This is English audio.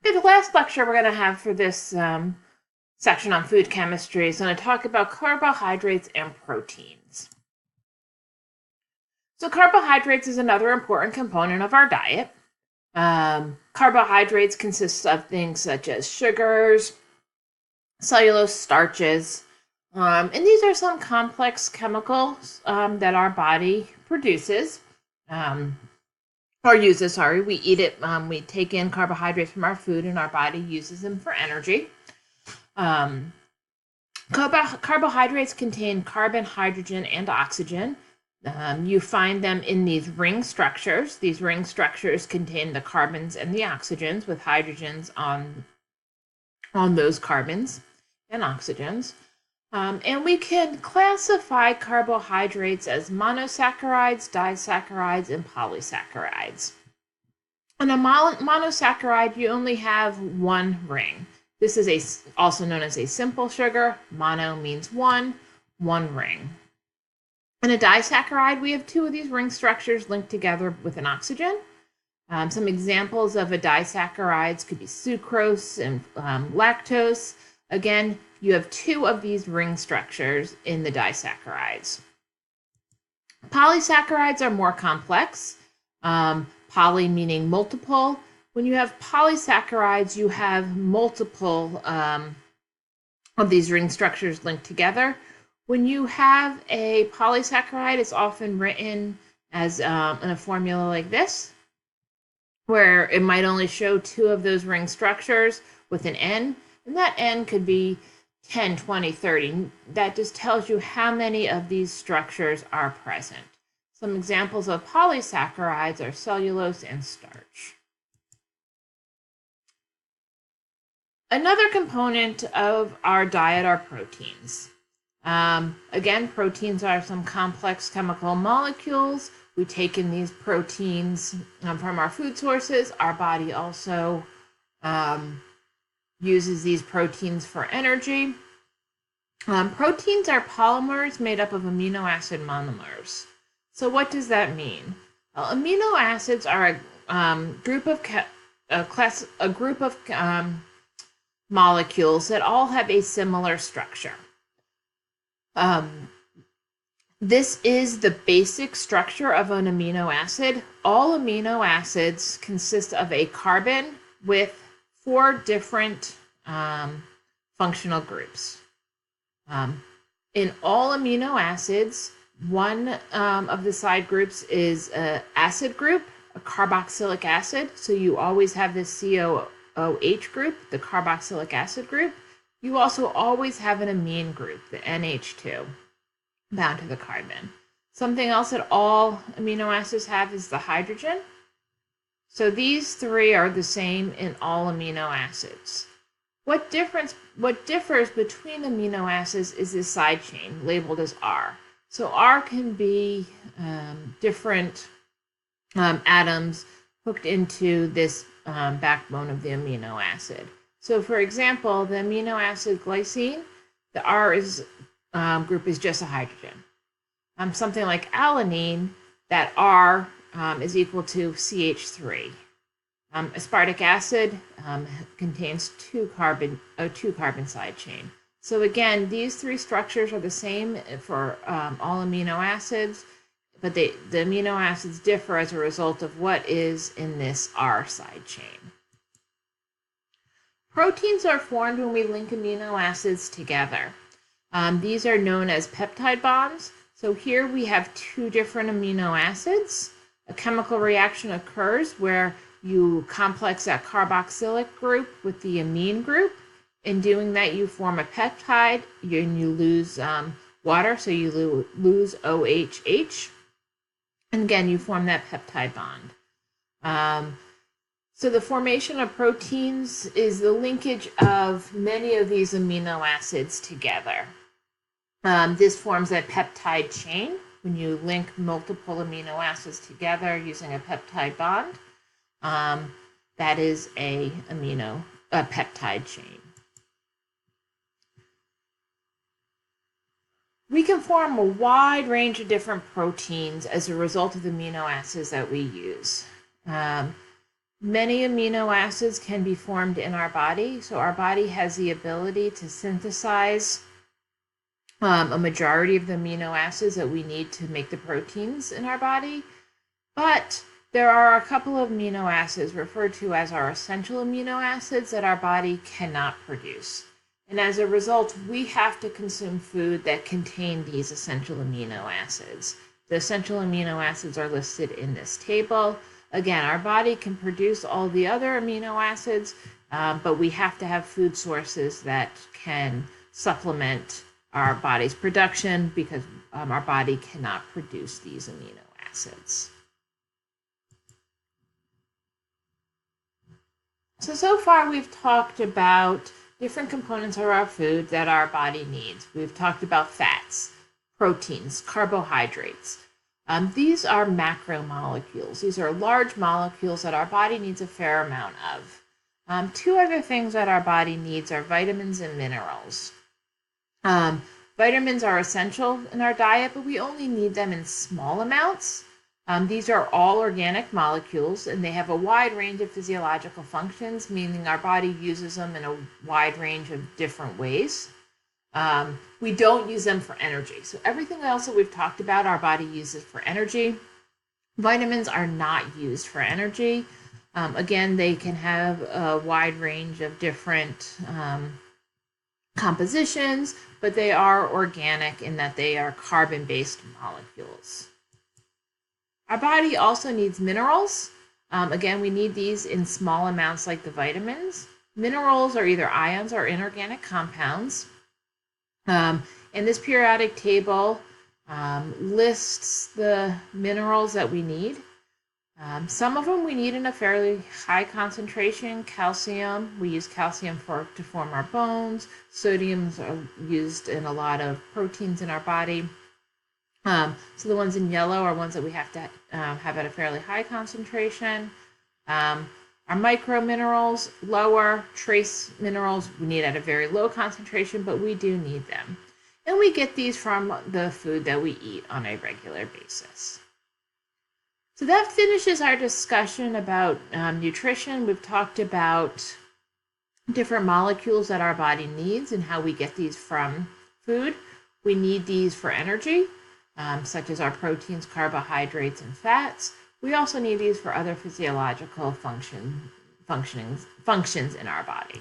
Okay, the last lecture we're going to have for this section on food chemistry is going to talk about carbohydrates and proteins. So carbohydrates is another important component of our diet. Carbohydrates consist of things such as sugars, cellulose, starches, and these are some complex chemicals that our body produces. Or uses, sorry. We eat it, we take in carbohydrates from our food and our body uses them for energy. Carbohydrates contain carbon, hydrogen, and oxygen. You find them in these ring structures. These ring structures contain the carbons and the oxygens with hydrogens on those carbons and oxygens. And we can classify carbohydrates as monosaccharides, disaccharides, and polysaccharides. In a monosaccharide, you only have one ring. This is also known as a simple sugar. Mono means one ring. In a disaccharide, we have two of these ring structures linked together with an oxygen. Some examples of a disaccharides could be sucrose and lactose. Again, you have two of these ring structures in the disaccharides. Polysaccharides are more complex. Poly meaning multiple. When you have polysaccharides, you have multiple of these ring structures linked together. When you have a polysaccharide, it's often written as in a formula like this, where it might only show two of those ring structures with an N, and that N could be 10, 20, 30. That just tells you how many of these structures are present. Some examples of polysaccharides are cellulose and starch. Another component of our diet are proteins. Again, proteins are some complex chemical molecules. We take in these proteins from our food sources. Our body also uses these proteins for energy. Proteins are polymers made up of amino acid monomers. So what does that mean? Well, amino acids are a group of molecules that all have a similar structure. This is the basic structure of an amino acid. All amino acids consist of a carbon with 4 different functional groups. In all amino acids, one of the side groups is an acid group, a carboxylic acid. So you always have this COOH group, the carboxylic acid group. You also always have an amine group, the NH2, bound to the carbon. Something else that all amino acids have is the hydrogen. So these 3 are the same in all amino acids. What differs between amino acids is this side chain labeled as R. So R can be different atoms hooked into this backbone of the amino acid. So for example, the amino acid glycine, the R group is just a hydrogen. Something like alanine, that R is equal to CH3. Aspartic acid contains two carbon side chain. So again, these 3 structures are the same for all amino acids, but the amino acids differ as a result of what is in this R side chain. Proteins are formed when we link amino acids together. These are known as peptide bonds. So here we have 2 different amino acids. A chemical reaction occurs where you complex that carboxylic group with the amine group. In doing that, you form a peptide and you lose water, so you lose OHH. And again, you form that peptide bond. So the formation of proteins is the linkage of many of these amino acids together. This forms a peptide chain when you link multiple amino acids together using a peptide bond. That is a peptide chain. We can form a wide range of different proteins as a result of the amino acids that we use. Many amino acids can be formed in our body, so our body has the ability to synthesize a majority of the amino acids that we need to make the proteins in our body. But there are a couple of amino acids referred to as our essential amino acids that our body cannot produce. And as a result, we have to consume food that contain these essential amino acids. The essential amino acids are listed in this table. Again, our body can produce all the other amino acids, but we have to have food sources that can supplement our body's production because our body cannot produce these amino acids. So far we've talked about different components of our food that our body needs. We've talked about fats, proteins, carbohydrates. These are macromolecules. These are large molecules that our body needs a fair amount of. Two other things that our body needs are vitamins and minerals. Vitamins are essential in our diet, but we only need them in small amounts. These are all organic molecules, and they have a wide range of physiological functions, meaning our body uses them in a wide range of different ways. We don't use them for energy. So everything else that we've talked about, our body uses for energy. Vitamins are not used for energy. Again, they can have a wide range of different compositions, but they are organic in that they are carbon-based molecules. Our body also needs minerals. Again, we need these in small amounts like the vitamins. Minerals are either ions or inorganic compounds. And this periodic table lists the minerals that we need. Some of them we need in a fairly high concentration. Calcium, we use calcium to form our bones. Sodiums are used in a lot of proteins in our body. So the ones in yellow are ones that we have to have at a fairly high concentration. Our microminerals, lower. Trace minerals we need at a very low concentration, but we do need them. And we get these from the food that we eat on a regular basis. So that finishes our discussion about nutrition. We've talked about different molecules that our body needs and how we get these from food. We need these for energy, such as our proteins, carbohydrates, and fats. We also need these for other physiological functions in our body.